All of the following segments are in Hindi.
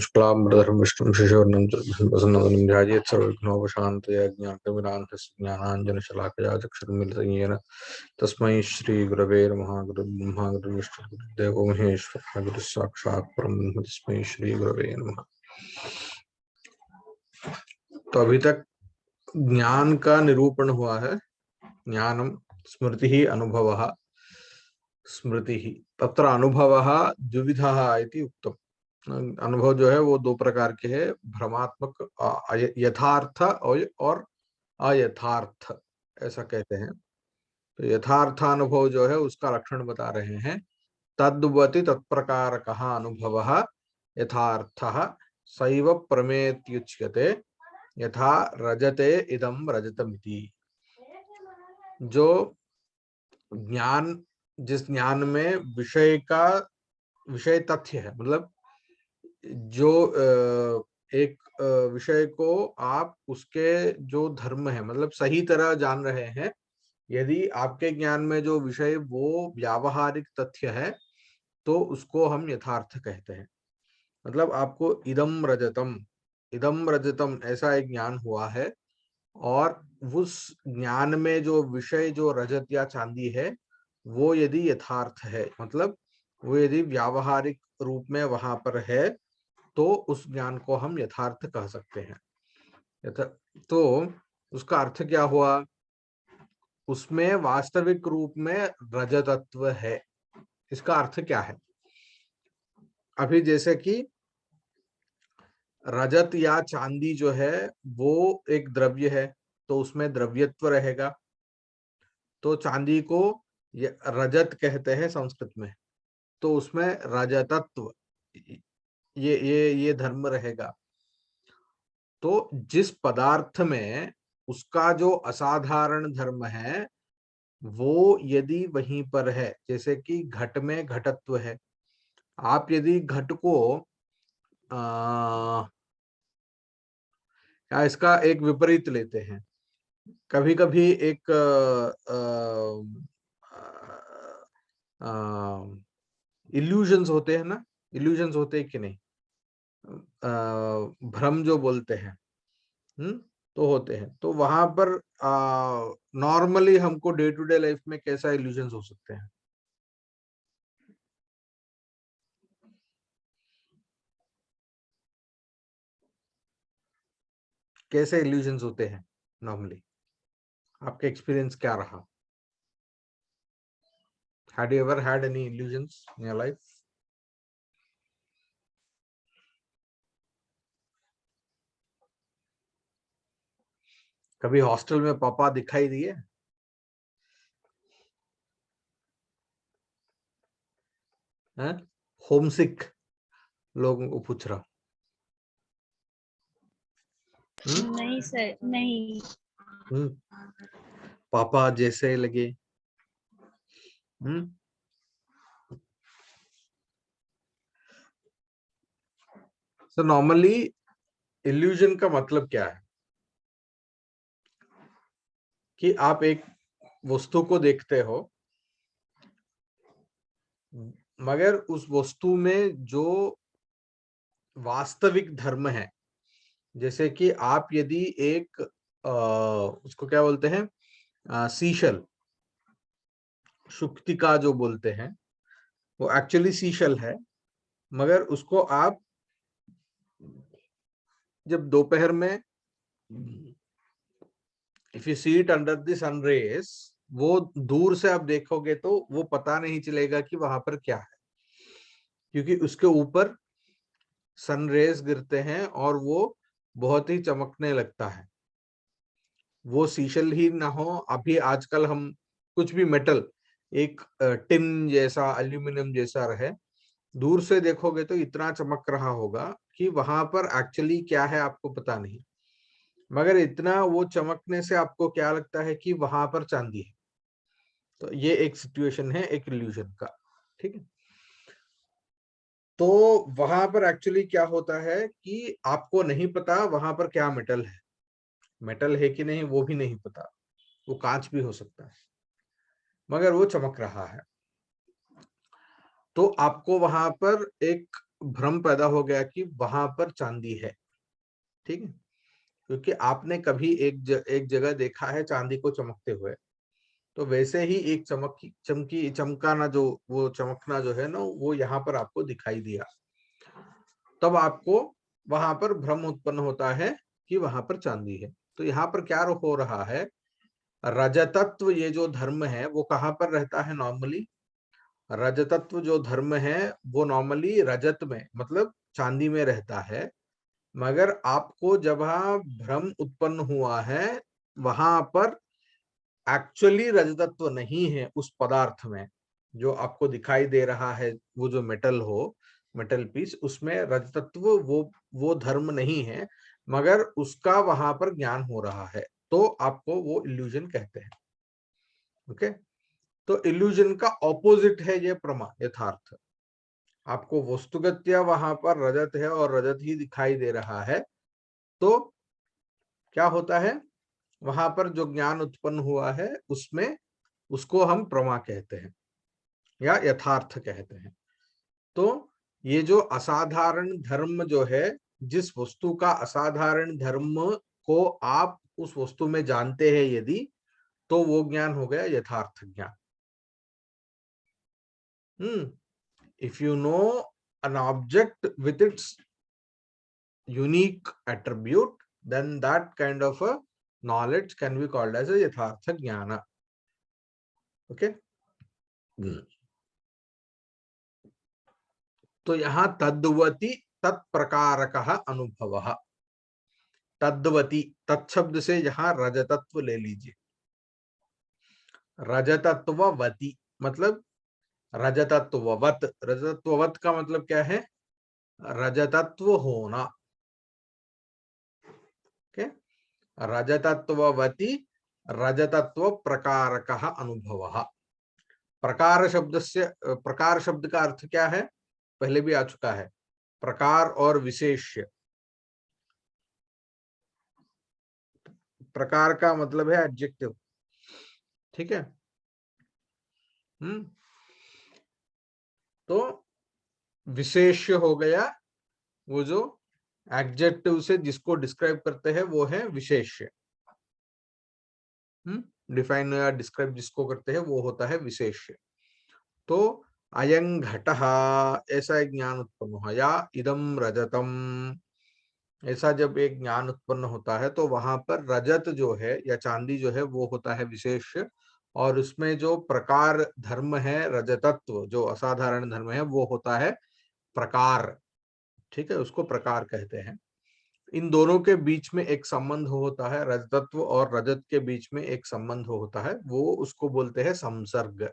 शुक्लाम्बरधरं विष्णुं शशिवर्णं चतुर्भुजं प्रसन्नवदनं ध्यायेत् सर्वविघ्नोपशान्तये ज्ञानाञ्जनशलाकया चक्षुर्मिलितं येन तस्मै श्रीगुरवे नमः। गुरुर्ब्रह्मा गुरुर्विष्णुः गुरुर्देवो महेश्वरः गुरुः साक्षात् परब्रह्म तस्मै श्रीगुरवे नमः। तो अभी तक ज्ञान का निरूपण हुआ है। ज्ञानम स्मृति ही अनुभवः स्मृति ही तत्र अनुभवः द्विविधः इति उक्तम्। अनुभव जो है वो दो प्रकार के हैं, भ्रमात्मक यथार्थ और अयथार्थ ऐसा कहते हैं। तो यथार्थ अनुभव जो है उसका लक्षण बता रहे हैं। तद्वति तत्प्रकारकः अनुभवः यथार्थः सैव प्रमेत्युच्यते यथा रजते इदं रजतमिति। जो ज्ञान, जिस ज्ञान में विषय तथ्य है, मतलब जो एक विषय को आप उसके जो धर्म है मतलब सही तरह जान रहे हैं, यदि आपके ज्ञान में जो विषय वो व्यावहारिक तथ्य है तो उसको हम यथार्थ कहते हैं। मतलब आपको इदम रजतम ऐसा एक ज्ञान हुआ है और उस ज्ञान में जो विषय जो रजत या चांदी है वो यदि यथार्थ है, मतलब वो यदि व्यावहारिक रूप में वहां पर है तो उस ज्ञान को हम यथार्थ कह सकते हैं। तो उसका अर्थ क्या हुआ, उसमें वास्तविक रूप में रजतत्व है। इसका अर्थ क्या है, अभी जैसे कि रजत या चांदी जो है वो एक द्रव्य है तो उसमें द्रव्यत्व रहेगा, तो चांदी को रजत कहते हैं संस्कृत में, तो उसमें रजतत्व ये धर्म रहेगा। तो जिस पदार्थ में उसका जो असाधारण धर्म है वो यदि वहीं पर है, जैसे कि घट में घटत्व है, आप यदि घट को या इसका एक विपरीत लेते हैं, कभी कभी एक इल्यूजन्स होते हैं ना, इल्यूजन्स होते हैं कि नहीं, भ्रम जो बोलते हैं, तो होते हैं। तो वहां पर नॉर्मली हमको डे टू डे लाइफ में कैसा इल्यूजन्स हो सकते हैं, कैसे इल्यूजन्स होते हैं नॉर्मली, आपका एक्सपीरियंस क्या रहा? Had you ever had any illusions in your life? कभी हॉस्टल में पापा दिखाई दिए? हैं? होमसिक लोगों को पूछ रहा। नहीं सर, नहीं। पापा जैसे लगे। सो नॉर्मली इल्यूजन का मतलब क्या है कि आप एक वस्तु को देखते हो मगर उस वस्तु में जो वास्तविक धर्म है, जैसे कि आप यदि एक उसको क्या बोलते हैं, सीशल, शुक्तिका जो बोलते हैं, वो एक्चुअली सीशल है, मगर उसको आप जब दोपहर में if you see it under the sun rays, वो दूर से आप देखोगे तो वो पता नहीं चलेगा कि वहां पर क्या है, क्योंकि उसके ऊपर सन रेज गिरते हैं और वो बहुत ही चमकने लगता है। वो सीशल ही ना हो, अभी आजकल हम कुछ भी मेटल, एक टिन जैसा एल्यूमिनियम जैसा रहे, दूर से देखोगे तो इतना चमक रहा होगा कि वहां पर एक्चुअली क्या है आपको पता नहीं, मगर इतना वो चमकने से आपको क्या लगता है कि वहां पर चांदी है। तो ये एक सिचुएशन है एक इल्यूजन का, ठीक है। तो वहां पर एक्चुअली क्या होता है कि आपको नहीं पता वहां पर क्या मेटल है, मेटल है कि नहीं वो भी नहीं पता, वो कांच भी हो सकता है, मगर वो चमक रहा है। तो आपको वहां पर एक भ्रम पैदा हो गया कि वहां पर चांदी है, ठीक है, क्योंकि आपने कभी एक जगह देखा है चांदी को चमकते हुए, तो वैसे ही एक चमकाना जो वो चमकना जो है ना वो यहाँ पर आपको दिखाई दिया, तब आपको वहां पर भ्रम उत्पन्न होता है कि वहां पर चांदी है। तो यहाँ पर क्या हो रहा है, रजतत्व ये जो धर्म है वो कहाँ पर रहता है नॉर्मली, रजतत्व जो धर्म है वो नॉर्मली रजत में मतलब चांदी में रहता है, मगर आपको जब भ्रम उत्पन्न हुआ है वहां पर एक्चुअली रजतत्व नहीं है उस पदार्थ में, जो आपको दिखाई दे रहा है वो जो मेटल पीस उसमें रजतत्व वो धर्म नहीं है, मगर उसका वहां पर ज्ञान हो रहा है, तो आपको वो इल्यूजन कहते हैं। ओके, तो इल्यूजन का ऑपोजिट है ये प्रमा यथार्थ। आपको वस्तुगत्या वहां पर रजत है और रजत ही दिखाई दे रहा है, तो क्या होता है वहां पर जो ज्ञान उत्पन्न हुआ है उसमें उसको हम प्रमा कहते हैं या यथार्थ कहते हैं। तो ये जो असाधारण धर्म जो है, जिस वस्तु का असाधारण धर्म को आप उस वस्तु में जानते हैं यदि, तो वो ज्ञान हो गया यथार्थ ज्ञान। If you know an object with its unique attribute, then that kind of a knowledge can be called as a yathartha jnana. Okay. तो यहाँ तद्वती तत्प्रकारकः अनुभवः, तद्वती तत्शब्द से यहाँ रजतत्व ले लीजिए, रजतत्ववती मतलब रजतत्ववत, रजतत्ववत का मतलब क्या है, रजतत्व होना। ओके, रजतत्ववती रजतत्व प्रकारकः अनुभवः। प्रकार शब्द का अर्थ क्या है, पहले भी आ चुका है, प्रकार और विशेष्य। प्रकार का मतलब है एडजेक्टिव, ठीक है। तो विशेष्य हो गया वो जो एडजेक्टिव से जिसको डिस्क्राइब करते हैं वो है विशेष्य। डिफाइन या डिस्क्राइब जिसको करते हैं वो होता है विशेष्य। तो अयं घटः ऐसा एक ज्ञान उत्पन्न हुआ, या इदम रजतम ऐसा जब एक ज्ञान उत्पन्न होता है तो वहां पर रजत जो है या चांदी जो है वो होता है विशेष्य, और उसमें जो प्रकार धर्म है रजतत्व जो असाधारण धर्म है वो होता है प्रकार, ठीक है, उसको प्रकार कहते हैं। इन दोनों के बीच में एक संबंध होता है, रजतत्व और रजत के बीच में एक संबंध होता है, वो उसको बोलते हैं संसर्ग।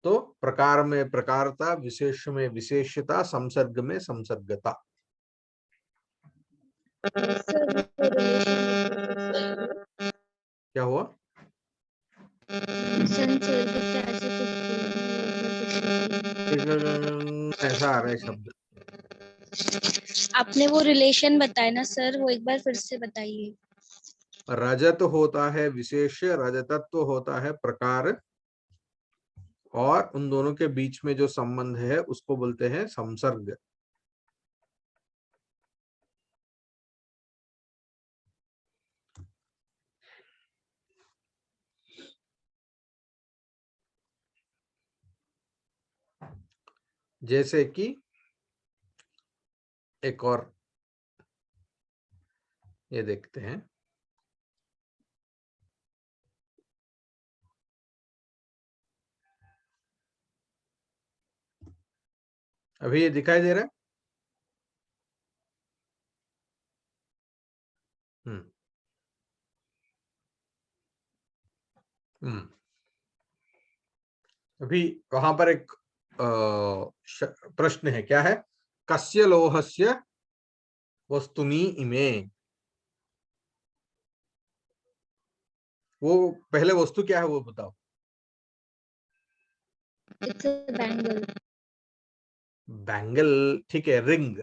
तो प्रकार में प्रकारता, विशेष में विशेषता, संसर्ग में संसर्गता। क्या हुआ, ऐसा आ रहा है शब्द, आपने वो रिलेशन बताया ना सर, वो एक बार फिर से बताइए। रजत होता है विशेष्य, रजतत्व होता है प्रकार, और उन दोनों के बीच में जो संबंध है उसको बोलते हैं संसर्ग। जैसे कि एक और ये देखते हैं, अभी ये दिखाई दे रहा है। हम्म हम्म अभी वहां पर एक प्रश्न है, क्या है, कस्य लोहस्य वस्तुनि इमे, वो पहले वस्तु क्या है वो बताओ। It's a bangle. बैंगल, ठीक है, रिंग,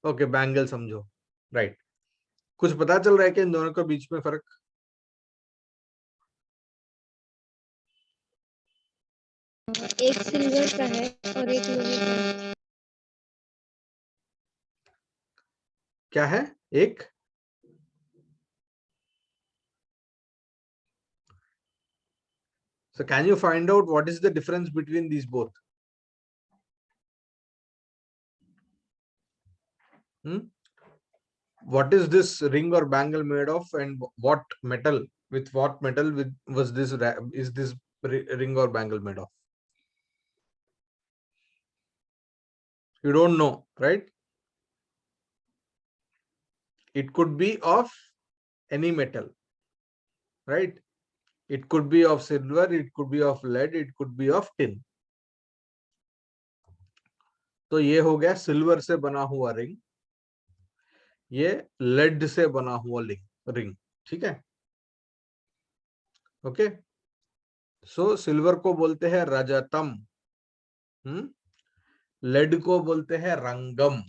ओके बैंगल समझो, राइट। कुछ पता चल रहा है कि इन दोनों के बीच में फर्क, एक सिल्वर का है और एक लोहे का है। क्या है? एक So can you find out what is the difference between these both? What is this ring or bangle made of, and what metal? With what metal was this is this ring or bangle made of? You don't know, right? It could be of any metal, right? It could be of silver, it could be of lead, it could be of tin. तो ये हो गया सिल्वर से बना हुआ रिंग, ये लेड से बना हुआ रिंग, ठीक है? ओके, सो सिल्वर को बोलते हैं रजतम, लेड को बोलते हैं रंगम।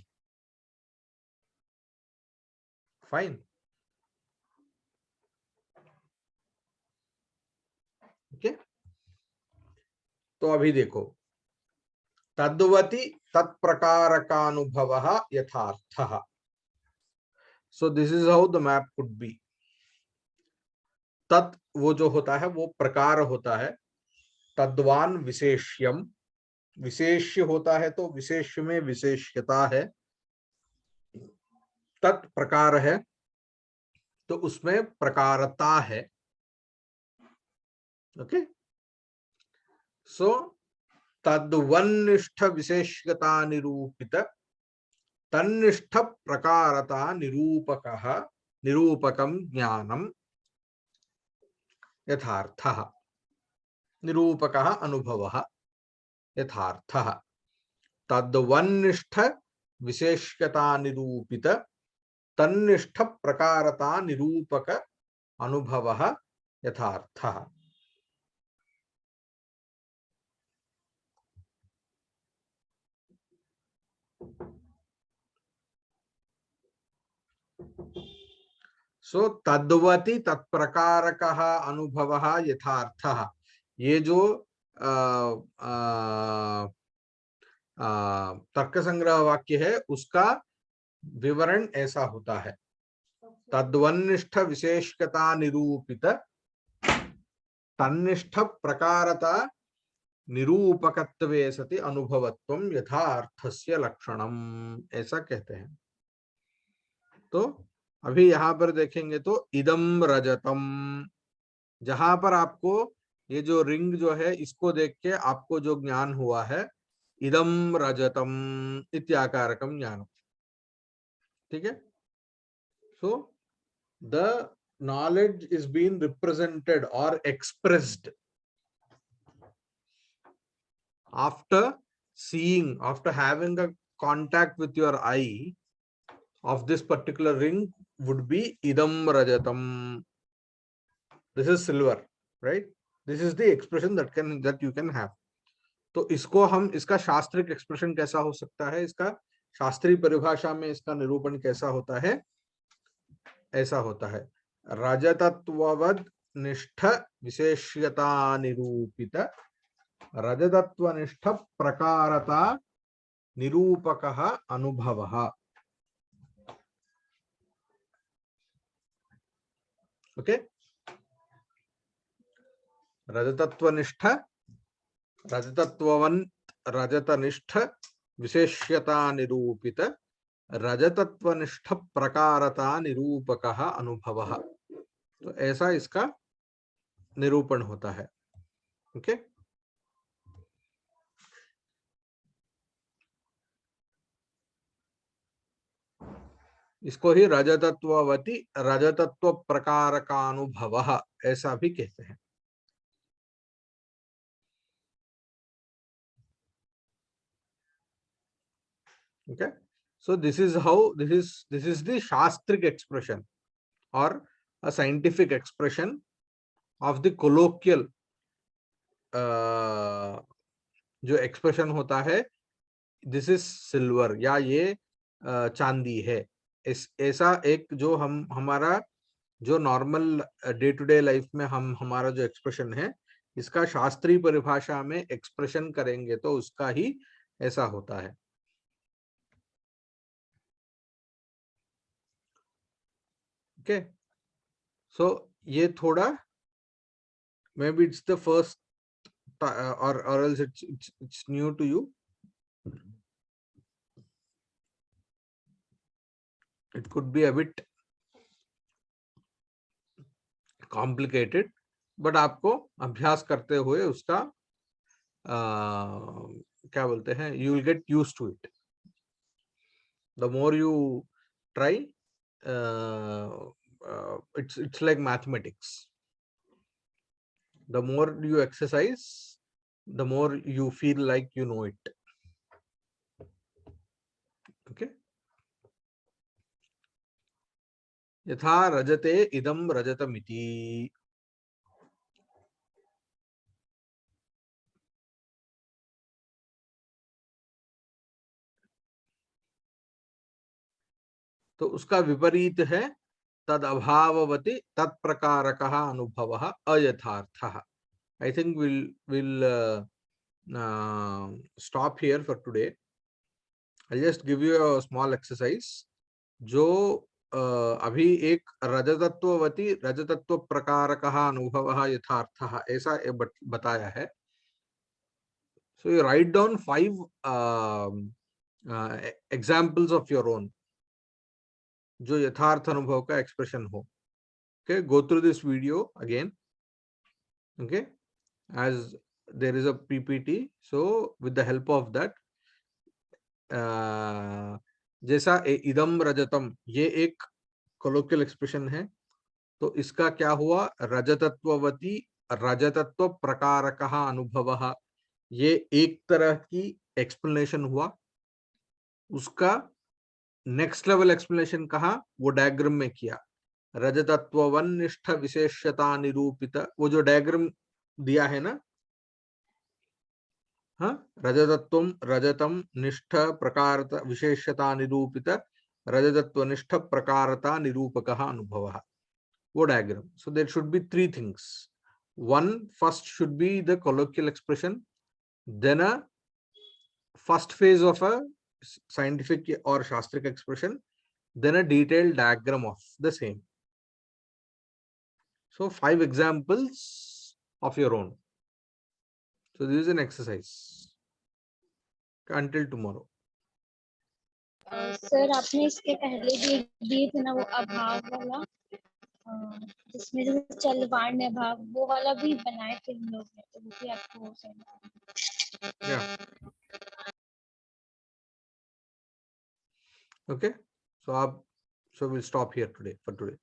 Fine, okay. तो अभी देखो, तद्वति तत्प्रकारकानुभवः यथार्थः। So this is how the map could be. तत् वो जो होता है वो प्रकार होता है, तद्वान विशेष्यम, विशेष्य होता है तो विशेष्य में विशेष्यता है, तत् प्रकार है तो उसमें प्रकारता है, ओके। सो तद्वन्निष्ठ विशेष्यता निरूपित तन्निष्ठ प्रकारता निरूपकः निरूपकं ज्ञानम यथार्थः, निरूपकः अनुभवः यथार्थः। तद्वन्निष्ठ विशेष्यता निरूपित तन्निष्ठ प्रकारता निरूपक अनुभवः यथार्थः। सो तद्वति तत्प्रकारकः अनुभवः यथार्थः, ये जो तर्क संग्रह वाक्य है उसका विवरण ऐसा होता है, तद्वन्निष्ठ विशेषता निरूपित तन्निष्ठ प्रकारता निरूपकत्वे सति अनुभवत्वं यथार्थस्य लक्षणम, ऐसा कहते हैं। तो अभी यहाँ पर देखेंगे तो इदम रजतम, जहां पर आपको ये जो रिंग जो है इसको देख के आपको जो ज्ञान हुआ है, इदम रजतम इत्याकारकम ज्ञानम, ठीक है। So the knowledge is being represented or expressed after seeing, after having a contact with your eye of this particular ring would be idam rajatam. This is silver, right? This is the expression that you can have. तो इसको हम, इसका शास्त्रिक एक्सप्रेशन कैसा हो सकता है, इसका शास्त्रीय परिभाषा में इसका निरूपण कैसा होता है, ऐसा होता है, रजतत्ववद निष्ठ विशेष्यता निरूपित रजतत्वनिष्ठ प्रकारता निरूपकः अनुभवः, ओके। रजतत्वनिष्ठ रजतत्ववंत रजतनिष्ठ विशेष्यता निरूपित रजतत्वनिष्ठ प्रकारता निरूपकः अनुभवः, तो ऐसा इसका निरूपण होता है, ओके। इसको ही रजतत्ववती रजतत्व प्रकार का अनुभव ऐसा भी कहते हैं, okay. So this is how this is the shastric expression or a scientific expression of the colloquial जो एक्सप्रेशन होता है, दिस इज सिल्वर या ये चांदी है, ऐसा एक जो हम हमारा जो normal day to day life में हम हमारा जो एक्सप्रेशन है इसका शास्त्रीय परिभाषा में एक्सप्रेशन करेंगे तो उसका ही ऐसा होता है। ओके, सो ये थोड़ा may be it's the first or else it's new to you. It could be a bit complicated, but आपको अभ्यास करते हुए उसका क्या बोलते हैं, you will get used to it. The more you try, it's like mathematics. The more you exercise, the more you feel like you know it. Okay. यथा रजते इदं रजतमिति। तो उसका विपरीत है तद अभाववति तत्प्रकारकः अनुभवः अयथार्थः। I think we'll stop here for today. I'll just give you a small exercise. जो अभी एक रजतत्ववति रजतत्व प्रकारकः अनुभवः यथार्थः ऐसा बताया है. So you write down 5 examples of your own जो यथार्थ अनुभव का एक्सप्रेशन हो. Okay, go through this video again. Okay, as there is a PPT, so with the help of that, जैसा इदम रजतम ये एक कोलोकियल एक्सप्रेशन है, तो इसका क्या हुआ, रजतत्ववती रजतत्व प्रकारकः अनुभवः, ये एक तरह की एक्सप्लेनेशन हुआ. उसका नेक्स्ट लेवल एक्सप्लेनेशन कहा, वो डायग्राम में किया. रजतत्ववन्निष्ठ विशेष्यता निरूपित, वो जो डायग्राम दिया है ना, हाँ, रजतत्वम रजतम निष्ठ प्रकारता विशेष्यता निरूपित रजतत्वनिष्ठ प्रकारता निरूपकः अनुभवः, वो diagram. So there should be 3 things. One, first should be the colloquial expression, then a first phase of a scientific or shastric expression, then a detailed diagram of the same. So 5 examples of your own. So this is an exercise until tomorrow. Sir आपने इसके पहले भी दिए थे ना वो अभाव वाला, जिसमें जो चलवाण अभाव वो वाला भी बनाए थे हम लोग ने, तो वो भी आपको सेंड करना. Yeah. Okay. So we'll stop here today for today.